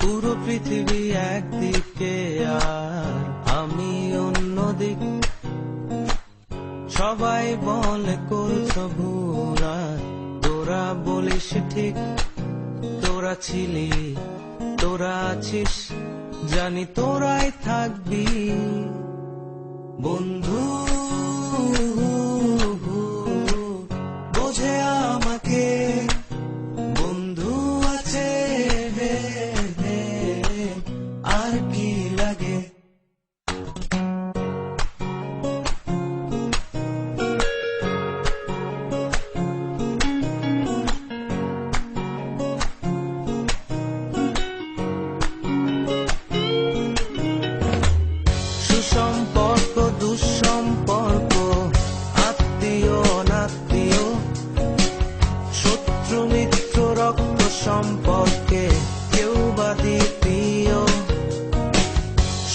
পুরো পৃথিবী একদিকে আর আমি অন্যদিক। সবাই বলে করছ ভুল আর তোরা বলিস ঠিক। তোরা ছিলি, তোরা আছিস, জানি তোরাই থাকবি বন্ধু। বোঝে আমাকে বন্ধু আছে, আর কি লাগে। সুসম্পর্ক দুঃসম্পর্ক, আত্মীয় অনাত্মীয়, শত্রু মিত্র রক্ত সম্পর্কে কেউ বা দ্বিতীয়।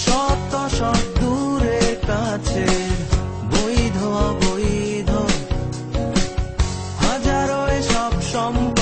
শত শত দূরে কাছে, বৈধ অবৈধ, হাজারো এসব সম্পর্ক